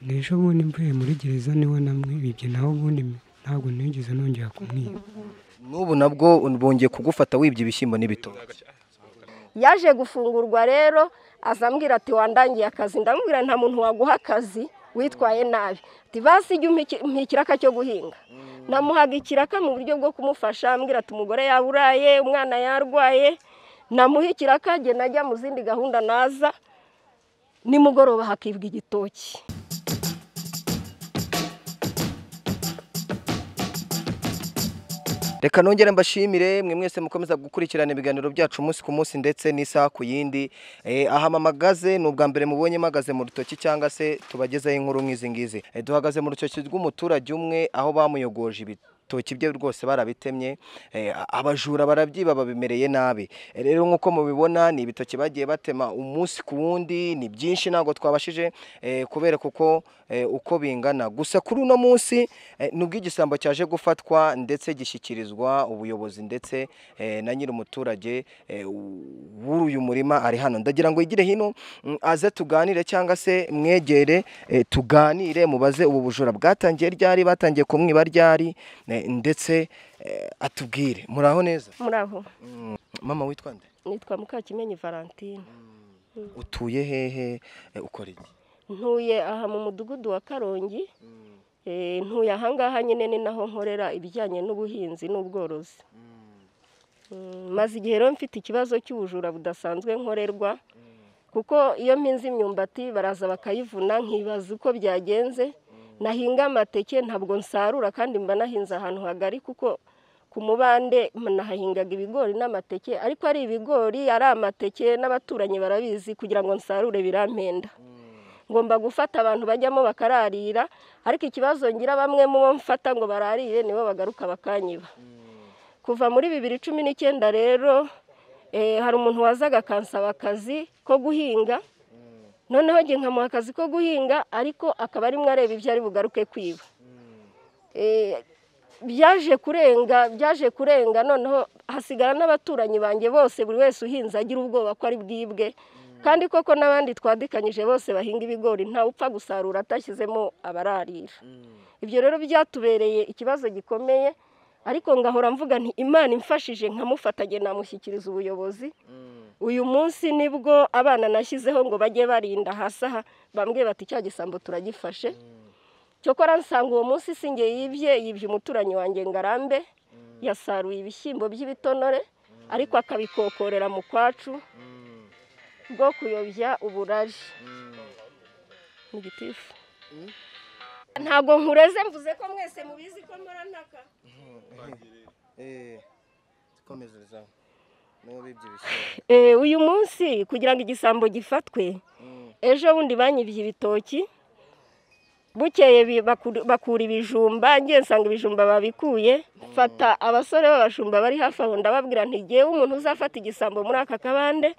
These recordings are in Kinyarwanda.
n'ejo bundi mvuye muri gereza niwe namwibye, naho ubundi ntabwo nigeze nongera kumwiba. n'ubu nabwo bongeye kugufata wibye ibishyimbo n'ibitoki? yaje gufungurwa rero azambwira ati wandangiye akazi, ndamubwira nta muntu waguha akazi witwaye nabi, ati basi ijya umpa ikiraka cyo guhinga. Namuhaga ikiraka mu buryo bwo kumufasha, ambwira ati umugore yaburaye, umwana yarwaye, namuha ikiraka njye najya mu zindi gahunda, naza nimugoroba hakibwa igitoki. Reka nongere mbashimire mwe mwese mukomeza gukurikirana ibiganiro byacu umunsi ku munsi ndetse n'isaha ku yindi. Aha mamagaze ni ubwa mbere mubonye magaze mu rutoki cyangwa se tubagezaho inkuru nk'izi ngizi. Duhagaze mu rutoki rw'umuturage umwe aho bamuyogoje ibitoki bye rwose barabitemye, abajura barabyiba babimereye nabi. Rero nk'uko mubibona ni ibitoki bagiye batema umunsi ku wundi, ni byinshi ntabwo twabashije kubera kuko uko bingana. Gusa kuri uno munsi nubwo igisambo cyaje gufatwa ndetse gishyikirizwa ubuyobozi ndetse na nyiri umuturage w'uyu murima ari hano. Ndagira ngo yigire hino aze tuganire cyangwa se mwegere tuganire, mubaze ubu bujura bwatangiye ryari, batangiye kumwiba ryari, ndetse atubwire. Muraho neza? Muraho. Mama witwa nde? Nitwa Mukakimenyi Valentine. Utuye hehe, ukora iki? Ntuye aha mu mudugudu wa Karongi. Ntuye ahangaha nyine ni naho nkorera ibijyanye n'ubuhinzi n'ubworozi. Maze igihe rero mfite ikibazo cy'ubujura budasanzwe nkorerwa, kuko iyo mpinze imyumbati baraza bakayivuna, nkibaza uko byagenze. Nahinga amateke ntabwo nsarura kandi mba nahinze ahantu hagari, kuko ku mubande nahahingaga ibigori n'amateke, ariko ari ibigori ari amateke n'abaturanyi barabizi, kugira ngo nsarure birampenda. Ngomba gufata abantu bajyamo bakararira, ariko ikibazo ngira bamwe mu bo mfata ngo bararire nibo bagaruka bakanyiba. Kuva muri 2019 rero hari umuntu wazaga akansaba akazi ko guhinga, noneho ngiye nkamuha akazi ko guhinga, ariko akaba ari mwe areba ibyo ari bugaruke kwiba. Byaje kurenga noneho hasigara n'abaturanyi banjye bose, buri wese uhinze agira ubwoba ko ari bwibwe, kandi koko n'abandi twadikanyije bose bahinga ibigori nta upfa gusarura atashyizemo abararira. Ibyo rero byatubereye ikibazo gikomeye, ariko ngahora mvuga nti Imana imfashije nkamufata nge namushyikiriza ubuyobozi. Uyu munsi nibwo abana nashyizeho ngo bajye barinda hasi aha, bambwiye bati cya gisambo turagifashe. Cyokora nsanga uwo munsi singe yibye umuturanyi wanjye Ngarambe, yasaruye ibishyimbo by'ibitonore ariko akabikokorera mu kwacu bwo kuyobya uburari. Ni gitifu. Ntabwo nkureze mvuze ko mwese mubizi ko mpora ntaka. Komezeza. Uyu munsi kugira ngo igisambo gifatwe, ejo bundi banyibye ibitoki, bukeye bakura ibijumba, ngiye nsanga ibijumba babikuye. Fata abasore b'abashumba bari hafi aho ndababwira nti ngewe umuntu uzafata igisambo muri aka kabande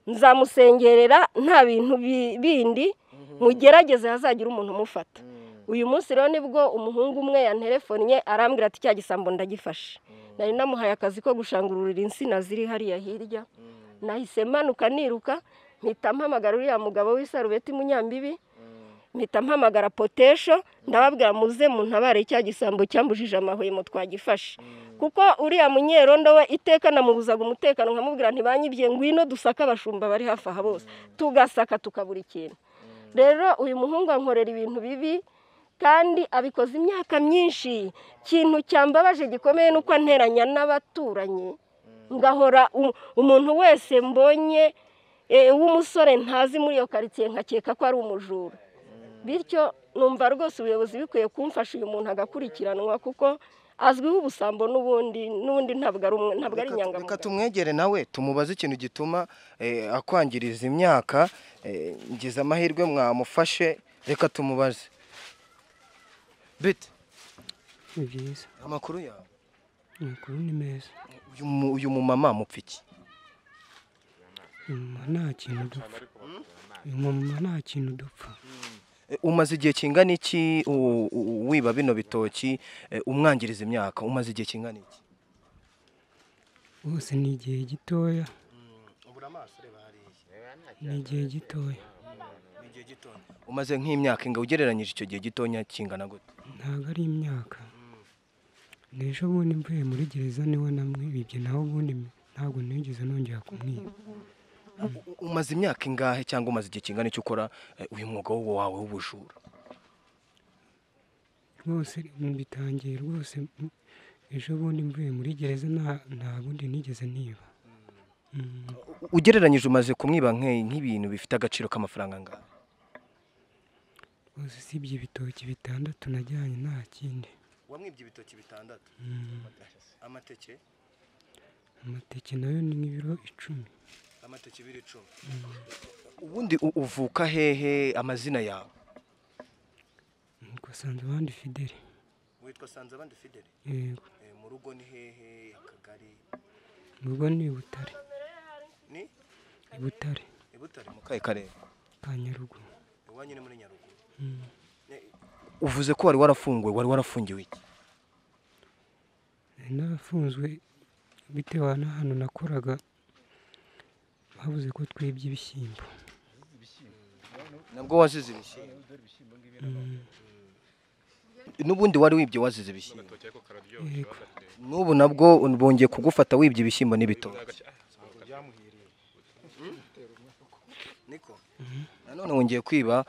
nzamusengerera, nta bintu bindi, mugerageze hazagira umuntu umufata. Uyu munsi rero nibwo umuhungu umwe yanterefonnye arambwira ati cya gisambo ndagifashe. Nari namuhaye akazi ko gushangururira insina ziri hariya hirya. Nahise manuka niruka, mpita mpamagara uriya mugabo w'isarubeti Munyambibi, mpita mpamagara Potesho, ndababwira muze muntabare cya gisambo cyambujije amahwemo twagifashe. Kuko uriya munyerondo we iteka namubuzaga umutekano, nkamubwira ntibanyibye ngwino dusaka abashumba bari hafi aha bose, tugasaka tukabura ikintu. Rero uyu muhungu ankorera ibintu bibi kandi abikoze imyaka myinshi. Kintu cyambabaje gikomeye nuko anteranya n'abaturanyi, ngahora umuntu wese mbonye w'umusore ntazi muri iyo quartier nkakeka ko ari umujura. Bityo numva rwose ubuyobozi bikwiye kumfasha uyu muntu agakurikiranwa, kuko azwiho ubusambo n'ubundi ntabwo ari inyangamugayo. Reka tumwegere nawe tumubaze ikintu gituma akwangiriza imyaka. Ngize amahirwe mwamufashe, reka tumubaze. Bite? Ni byiza. Amakuru yawe? Amakuru ni meza. Uyu mumama mupfa iki? Nta kintu dupfa. Uyu mumama nta kintu dupfa. Umaze igihe kingana iki wiba bino bitoki umwangiriza imyaka? Umaze igihe kingana iki? Bose ni igihe gitoya. Ni igihe gitoya. gihe gitonya umaze nk'imyaka inga ugereranyije icyo gihe gitonya kingana gute? ntabwo ari imyaka. N'ejo bundi mvuye muri gereza niwe namwibye, naho ubundi ntabwo nigeze nongera kumwiba. Umaze imyaka ingahe cyangwa umaze igihe kingana icyo ukora uyu mwuga wawe w'ubujura? Rwose bitangiye rwose ejo bundi mvuye muri gereza nta bundi nigeze niba. Ugereranyije umaze kumwiba nk'ibintu bifite agaciro k'amafaranga angahe? Rwose usibye ibitoki 6 najyanye nta kindi. Wamwibye ibitoki 6? Amateke? Amateke nayo ni nk'ibiro 10. Amateke ibiro 10. Ubundi uvuka hehe, amazina yawe? Nitwa Sanzabandi Fidele. Witwa Sanzabandi Fidele? Yego. Mu rugo ni hehe, akagari? Mu rugo ni i Butare. Ni? I Butare. I Butare mu kahe karere? Ka Nyaruguru. Iwanyu ni muri Nyaruguru? Uvuze ko wari warafungiwe iki? Narafunzwe bitewe n'ahantu nakoraga, bavuze ko twibye ibishyimbo. Nabwo wazize ibishyimbo? N'ubundi wari wibye wazize ibishyimbo? Yego. N'ubu nabwo bongeye kugufata wibye ibishyimbo n'ibitoki? Niko? Nanone wongeye kwiba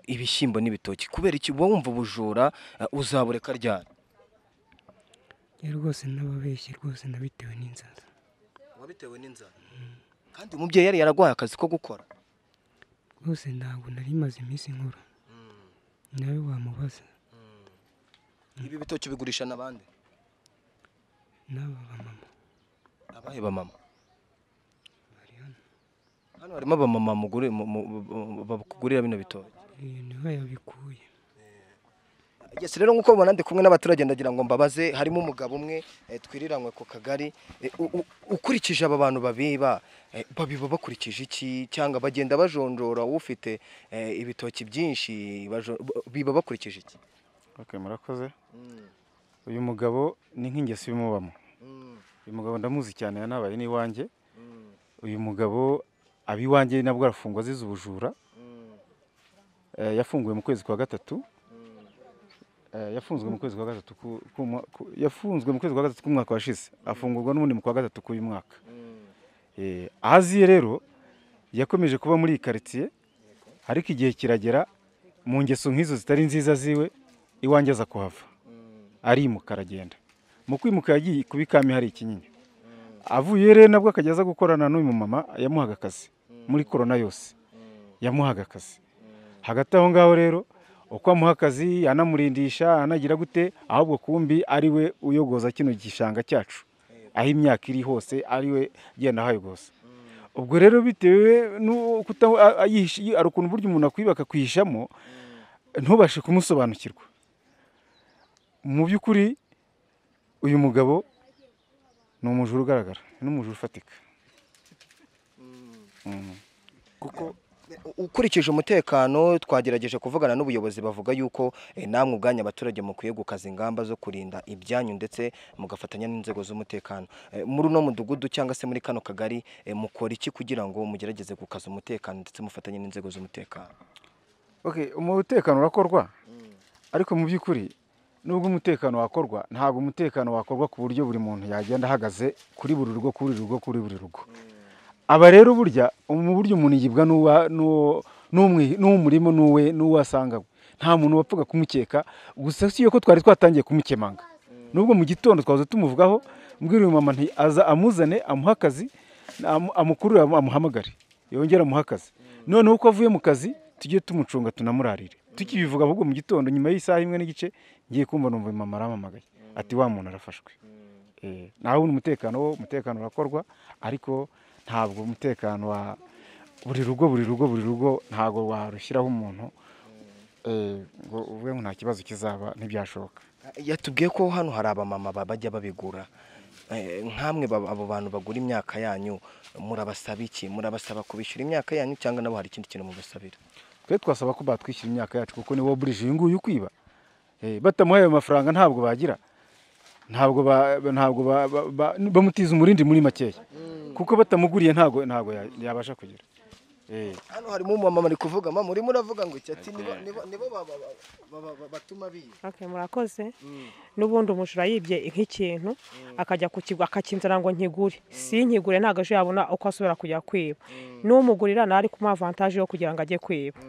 ibishyimbo n'ibitoki, kubera iki uba wumva ubujura uzabureka ryari? Rwose n'ababeshyi rwose nabitewe n'inzara. Wabitewe n'inzara? Kandi umubyeyi yari yaragwaye akazi ko gukora? Rwose ntabwo nari maze iminsi nkora. Nawe wamubaza. Ibi bitoki bigurisha n'abandi? N'aba bamama. Abahe bamama? Hano harimo abamama bakugurira bino bitoki? Niho yabikuye. Yes, rero nkuko mubona ndi kumwe n'abaturage ndagira ngo mbabaze, harimo umugabo umwe twiriranywe ku kagari. Ukurikije aba bantu babiba bakurikije iki, cyangwa bagenda bajonjora ufite ibitoki byinshi biba bakurikije iki? Okay, murakoze. Uyu mugabo ni nk'ingeso y'umubamo. Uyu mugabo ndamuzi cyane, yanabaye n'iwanjye. Uyu mugabo abiwanjye nabwo arafungwa azize ubujura. Yafunguwe mu kwezi kwa gatatu. Yafunzwe mu kwezi kwa gatatu k'umwaka washize, afungurwa n'ubundi mu kwa gatatu k'uyu mwaka. Ahaziye rero yakomeje kuba muri iyi quartier, ariko igihe kiragera mu ngeso nk'izo zitari nziza ziwe iwanjye aza kuhava, arimuka aragenda. Mu kwimuka yagiye kubikami hari ikinyinya. Avuye rero nabwo akajya aza gukorana n'uyu mama yamuhaga akazi muri corona yose, yamuhaga akazi. Hagati aho ngaho rero uko amuha akazi anamurindisha anagira gute, ahubwo kumbi ari we uyogoza kino gishanga cyacu, aho imyaka iri hose ari we genda hayogoza. Ubwo rero bitewe ari ukuntu buryo umuntu akwiba akakwihishamo ntubashe kumusobanukirwa. Mu by'ukuri uyu mugabo ni umujura ugaragara, ni umujura ufatika. Kuko ukurikije umutekano twagerageje kuvugana n'ubuyobozi, bavuga yuko namwe ubwanya abaturage mukwiye gukaza ingamba zo kurinda ibyanyu ndetse mugafatanya n'inzego z'umutekano. Muri uno mudugudu cyangwa se muri kano kagari mukora iki kugira ngo mugerageze gukaza umutekano ndetse mufatanye n'inzego z'umutekano? Okay, umutekano urakorwa, ariko mu by'ukuri nubwo umutekano wakorwa, ntabwo umutekano wakorwa ku buryo buri muntu yagenda ahagaze kuri buri rugo kuri buri rugo. Aba rero burya mu buryo umuntu yibwa n'umurimo n'uwasanga, nta muntu wapfaga kumukeka. Gusa si yo ko twari twatangiye kumukemanga, nubwo mu gitondo twaza tumuvugaho, mbwira uyu mama nti aza amuzane amuha akazi, amukurura amuhamagare yongera amuha akazi. Noneho uko avuye mu kazi tujye tumucunga tunamurarire. Tukibivuga ahubwo mu gitondo nyuma y'isaha imwe n'igice ngiye kumva numva mama aramamagaye ati wa muntu arafashwe. Naho umutekano urakorwa, ariko ntabwo umutekano wa buri rugo ntabwo warushyiraho umuntu ngo uvuge ngo nta kibazo kizaba, ntibyashoboka. Yatubwiye ko hano hari abamama bajya babigura. Nkamwe abo bantu bagura imyaka yanyu murabasaba iki? Murabasaba kubishyura imyaka yanyu cyangwa nabo hari ikindi kintu mubasabira? Twe twasaba ko batwishyura imyaka yacu, kuko nibo burije uyu nguyu kwiba. Batamuhaye ayo mafaranga ntabwo bagira, ntabwo bamutiza umurindi muri makeya, kuko batamuguriye ntabwo yabasha kugira. hano harimo umumama ari kuvuga mama urimo uravuga ngo iki ati nibo batuma biba. Okay, murakoze. N'ubundi umujura yibye nk'ikintu akajya kukigwa akakinzana ngo nkigure. Si nkigure ntago aje yabona uko asubira kujya kwiba. N'umugurira nari kuma avantage yo kugira ngo ajye kwiba.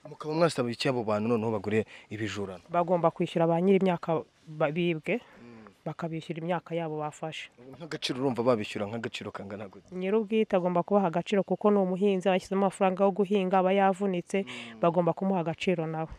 Mukaba mwasaba iki abo bantu noneho bagure ibijurano? Bagomba kwishyura ba nyiri imyaka bibwe bakabishyura imyaka yabo bafashe. Nk'agaciro urumva babishyura nk'agaciro kangana gute? Nyir'ubwite agomba kubaha agaciro kuko ni umuhinzi abashyizemo amafaranga yo guhinga aba yavunitse bagomba kumuha agaciro nawe.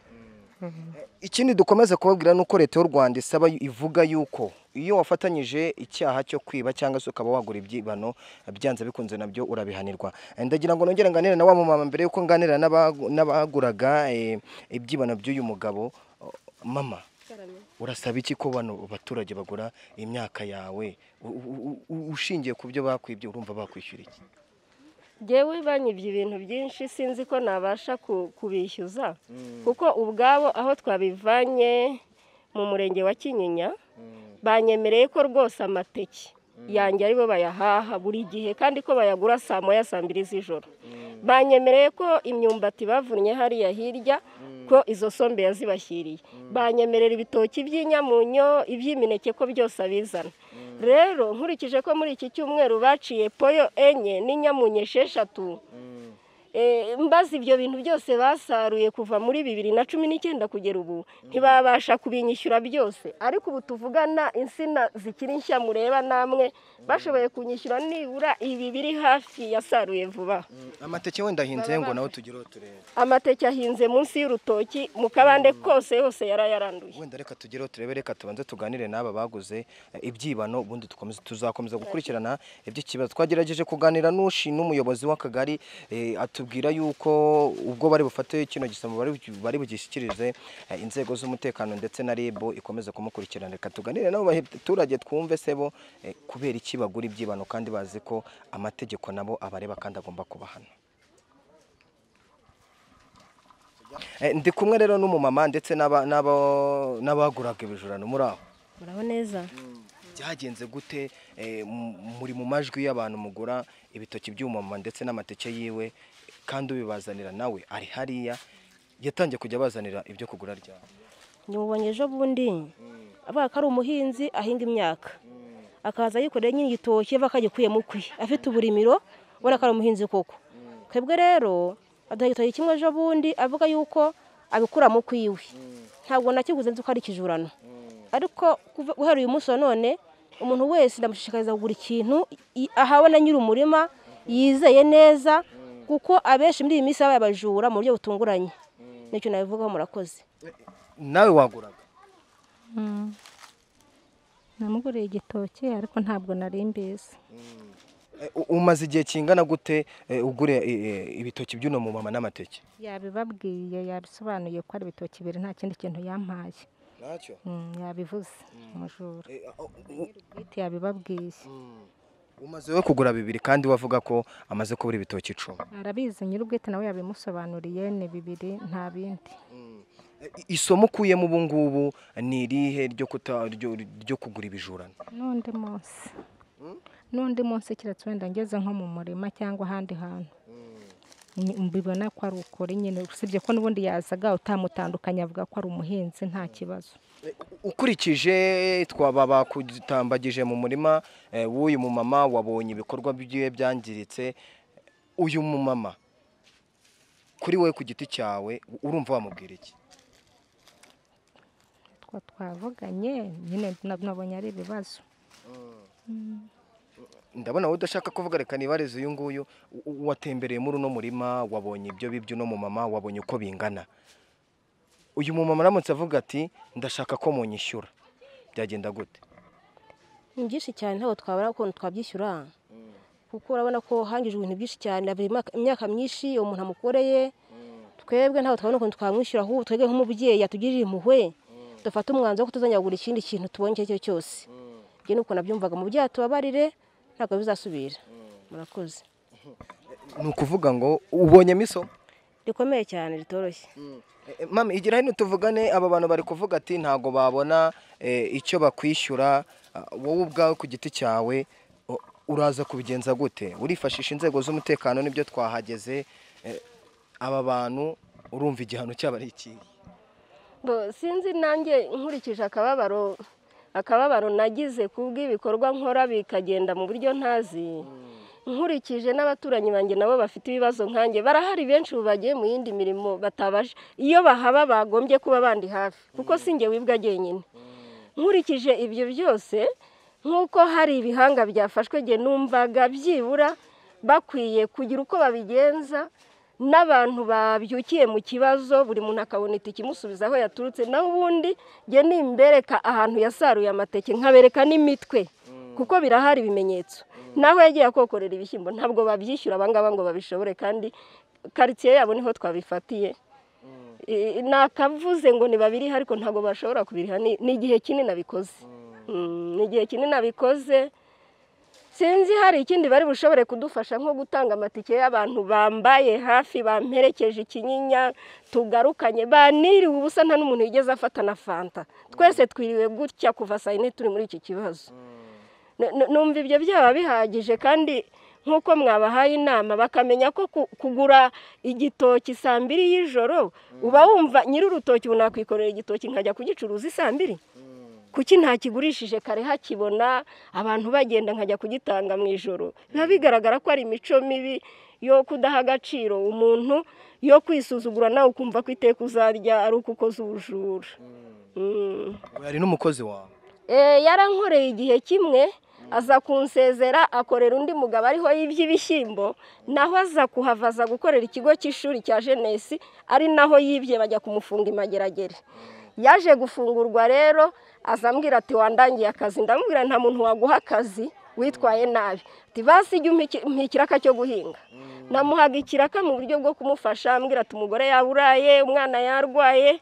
Ikindi dukomeza kubabwira nuko leta y'u Rwanda isaba ivuga yuko iyo wafatanyije icyaha cyo kwiba cyangwa se ukaba wagura ibyibano byanze bikunze nabyo urabihanirwa. Ndagira ngo nongere nganire na wa mama mbere yuko nganira n'abaguraga ibyibano by'uyu mugabo. Mama, urasaba iki ko bano baturage bagura imyaka yawe ushingiye ku byo bakwibye urumva bakwishyura iki? Jewe banyibye ibintu byinshi sinzi ko nabasha kubishyuza kuko ubwabo aho twabivanye mu murenge wa Kinyinya banyemereye ko rwose amateke yanjye aribo bayahaha buri gihe kandi ko bayagura saa moya saa mbiri z'ijoro. Banyemereye ko imyumbati bavunnye hariya hirya ko izo sombe yazibashyiriye. Banyemerera ibitoki by'inyamunyo iby'imineke ko byose abizana. Rero nkurikije ko muri iki cyumweru baciye poyo enye n'inyamunye 6 mbazi ibyo bintu byose basaruye kuva muri 2019 kugera ubu ntibabasha kubinyishyura byose, ariko ubu tuvugana insina zikiri nshya mureba namwe bashoboye kunyishyura nibura ibi biri hafi yasaruye vuba. Amateke wenda ahinze ngo nawe tugireho turebe. Amateke ahinze munsi y'urutoki mu kabande kose yose yarayaranduye. Wenda reka tugireho turebe, reka tubanze tuganire n'aba baguze ibyibano ubundi tuzakomeza gukurikirana iby'ikibazo. Twagerageje kuganira n'umuyobozi w'akagari atubwira yuko ubwo bari bufate kino gisamo bari bugishyikirize inzego z'umutekano ndetse na RIB ikomeza kumukurikirana. Reka tuganire nabo baturage twumve sebo kubera iki bagura ibyibano kandi bazi ko amategeko nabo abareba kandi agomba kubahana. Ndi kumwe rero n'umumama ndetse n'abaguraga ibijurano muri aho. Muraho neza. Byagenze gute muri mu majwi y'abantu mugura ibitoki by'umumama ndetse n'amateke yiwe kandi ubibazanira nawe ari hariya yatangiye kujya bazanira ibyo kugura ryawe? Nyubonye ejo bundi avuga ko ari umuhinzi ahinga imyaka akaza yikoreye nyine igitoki bakagikuye mukwi afite uburimiro ubona ko ari umuhinzi koko. Twebwe rero aduha igitoki kimwe ejo bundi avuga yuko abikura mukwiwe ntabwo nakiguze nzi ko ari ikijurano, ariko guhera uyu munsi none umuntu wese ndamushishikariza kugura ikintu ahawe na nyiri umurima yizeye neza kuko abenshi muri iyi minsi babaye abajura mu buryo butunguranye. Nicyo nabivugaho. Murakoze. Nawe waguraga? Namuguriye igitoki ariko ntabwo nari mbizi. Umaze igihe kingana gute ugure ibitoki by'uno mu mama n'amateke? Yabibabwiye yabisobanuye ko ari ibitoki bibiri nta kindi kintu yampaye. Nacyo? Yabivuze umujura. Bwite yabibabwiye. Umaze we kugura bibiri kandi wavuga ko amaze kubura ibitoki 10. Arabizi nyir'ubwite nawe yabimusobanuriye ni bibiri nta bindi. Isomo ukuyemo ubu ngubu ni irihe ryo kugura ibijurano? N'undi munsi kiretse wenda ngeze nko mu murima cyangwa ahandi hantu mbibona ko ari ukuri nyine, usibye ko n'ubundi yazaga utamutandukanya avuga ko ari umuhinzi nta kibazo. Ukurikije twababa kutambagije mu murima w'uyu mumama wabonye ibikorwa byiwe byangiritse, uyu mumama kuri we ku giti cyawe urumva wamubwira iki? Twavuganye nyine nabonye ari ibibazo. Ndabona wowe udashaka kuvuga, reka nibareze uyu nguyu watembereye muri uno murima wabonye ibyo bibyo no mumama wabonye uko bingana. Uyu mumama aramutse avuga ati ndashaka ko munyishyura byagenda gute? Byinshi cyane ntabwo twabara ukuntu twabyishyura kuko urabona ko hangijwe ibintu byinshi cyane imyaka myinshi umuntu amukoreye. Twebwe ntabwo twabona ukuntu twamwishyura, ahubwo twebwe nk'umubyeyi yatugirira impuhwe dufata umwanzuro ko tuzajya kugura ikindi kintu tubonye icyo cyose. Byo nuko nabyumvaga mu byaha tubabarire ntabwo bizasubira. Murakoze. Ni ukuvuga ngo ubonye miso rikomeye cyane ritoroshye. Mama igira hino tuvugane, aba bantu bari kuvuga ati ntago babona icyo bakwishyura, wowe ubwawe ku giti cyawe uraza kubigenza gute? Urifashisha inzego z'umutekano nibyo twahageze aba bantu urumva igihano cyaba ari iki? Sinzi nanjye nkurikije akababaro nagize kubw'ibikorwa nkora bikagenda mu buryo ntazi, nkurikije n'abaturanyi banjye nabo bafite ibibazo nkanjye, barahari benshi ubu bagiye mu yindi mirimo batabasha, iyo bahaba bagombye kuba bandi hafi kuko sinjye wibwa jyenyine. Nkurikije ibyo byose nk'uko hari ibihanga byafashwe jye numvaga byibura bakwiye kugira uko babigenza, n'abantu babyukiye mu kibazo buri muntu akabona ikimusubiza aho yaturutse, naho ubundi jye nimbereka ahantu yasaruye amateke nkabereka n'imitwe kuko birahari ibimenyetso, naho yagiye akokorera ibishyimbo ntabwo babyishyura abangaba ngo babishobore, kandi karitsiye yabo niho twabifatiye. Nakavuze ngo ni babiri ariko ntabwo bashobora kubiriha, ni igihe kinini nabikoze, ni igihe kinini nabikoze. Sinzi hari ikindi bari bushobore kudufasha nko gutanga amatike y'abantu bambaye hafi bamperekeje ikinyinya tugarukanye, baniriwe ubusa nta n'umuntu yigeze afata na fanta, twese twiriwe gutya kuva saa yine turi muri iki kibazo. Numva ibyo byaba bihagije, kandi nk'uko mwabahaye inama bakamenya ko kugura igitoki saa 2 y'ijoro uba wumva nyir'urutoki ubu nakwikorera igitoki nkajya kugicuruza saa 2, kuki ntakigurishije kare hakibona abantu bagenda nkajya kugitanga mu ijoro? Biba bigaragara ko ari imico mibi yo kudaha agaciro umuntu, yo kwisuzugura nawe ukumva ko iteka uzarya ari uko ukoze ubujura. Yari n'umukozi wawe? Yarankoreye igihe kimwe, aza kunsezera akorera undi mugabo ariho y'iby'ibishyimbo, naho aza kuhava aza gukorera ikigo cy'ishuri cya Jeunesse, ari naho yibye bajya kumufunga imageragere. Yaje gufungurwa rero azambwira ati wandangiye akazi, ndamubwira nta muntu waguha akazi witwaye nabi, ati basi jya ikiraka cyo guhinga. Namuhaga ikiraka mu buryo bwo kumufasha, ambwira ati umugore yaburaye, umwana yarwaye,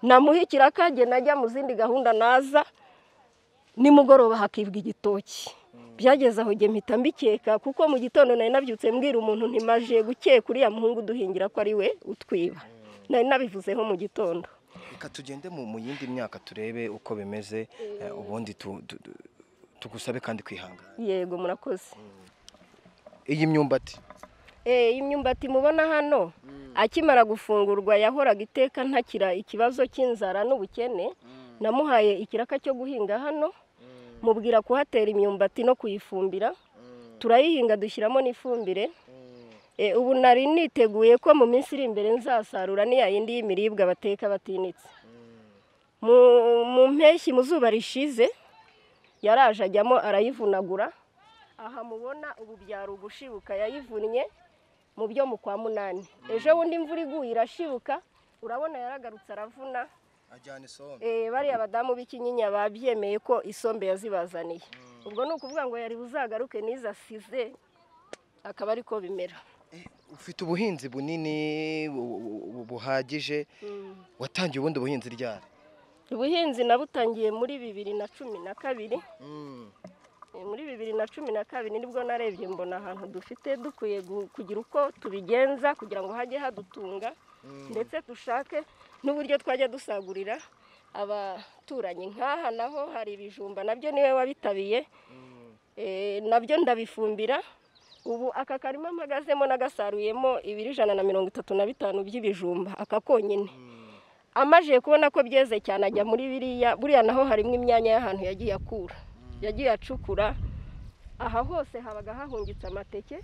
namuha ikiraka jye najya mu zindi gahunda naza, nimugoroba hakibwa igitoki. Byageze aho jye mpita mbikeka kuko mu gitondo nari nabyutse mbwira umuntu ntimaje gukeka uriya muhungu duhingira ko ari we utwiba, nari nabivuzeho mu gitondo. Reka tugende mu yindi myaka turebe uko bimeze, ubundi tugusabe kandi kwihangana. Yego murakoze. Iyi myumbati? Imyumbati mubona hano akimara gufungurwa yahoraga iteka ntakira ikibazo cy'inzara n'ubukene, namuhaye ikiraka cyo guhinga hano, mubwira kuhatera imyumbati no kuyifumbira, turayihinga dushyiramo n'ifumbire. Ubu nari niteguye ko mu minsi iri imbere nzasarura niya yindi y'imiribwa bateka batinitse. Mu mpeshyi mu zuba rishize yaraje ajyamo arayivunagura, aha mubona ubu byari ugushibuka, yayivunnye mu byo mu kwa 8. Ejo bundi imvura iguye irashibuka, urabona yaragarutse aravuna ajyana isombe. Bariya abadamu b'ikinyinya babyemeye ko isombe yazibazaniye. Ubwo ni ukuvuga ngo yari buzagaruke nizasize akaba ariko bimera. Ufite ubuhinzi bunini buhagije, watangiye ubundi buhinzi ryari? Ubuhinzi nabutangiye muri 2012. Muri 2012 nibwo narebye mbona ahantu dufite dukwiye kugira uko tubigenza kugira ngo hajye hadutunga, ndetse dushake n'uburyo twajya dusagurira abaturanyi. Nkaha naho hari ibijumba nabyo niwe wabitabiye, nabyo ndabifumbira. Ubu aka karima mpagazemo nagasaruyemo 135 by'ibijumba aka konyine. Amaje kubona ko byeze cyane ajya muri buriya naho harimo imyanya y'ahantu yagiye akura, yagiye acukura. Aha hose habaga hahungitse amateke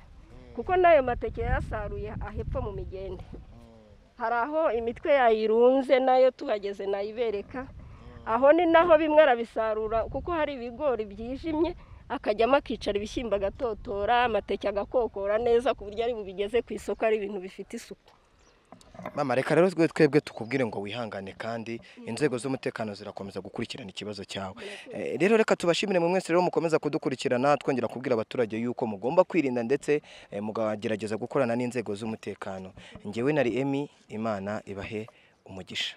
kuko nayo mateke yasaruye ahepfo mu migende. Hari aho imitwe yayirunze nayo tuhageze nayibereka, aho ni naho bimwe arabisarura kuko hari ibigori byijimye, akajyamo akicara ibishyimbo agatotora, amateke agakokora neza ku buryo ari bubigeze ku isoko ari ibintu bifite isuku. Mama, reka rero twebwe tukubwire ngo wihangane, kandi inzego z'umutekano zirakomeza gukurikirana ikibazo cyawe. Rero reka tubashimire mu mwese rero mukomeza kudukurikirana, twongera kubwira abaturage yuko mugomba kwirinda ndetse mugagerageza gukorana n'inzego z'umutekano. Njyewe nari Emmy, Imana ibahe umugisha.